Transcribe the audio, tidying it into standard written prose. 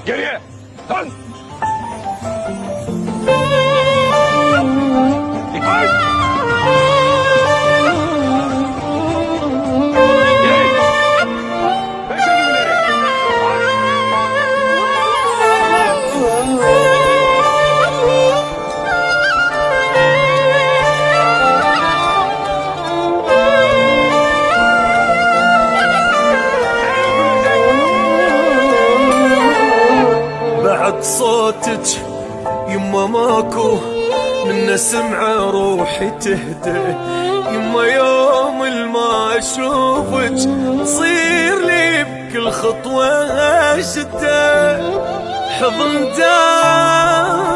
Geriye! Dön! Dikkat! Geri! Beş adım ileri! بعد صوتك يما ماكو من سمعه روحي تهدى. يما يوم ما اشوفك تصير لي بكل خطوه شده. حضن دار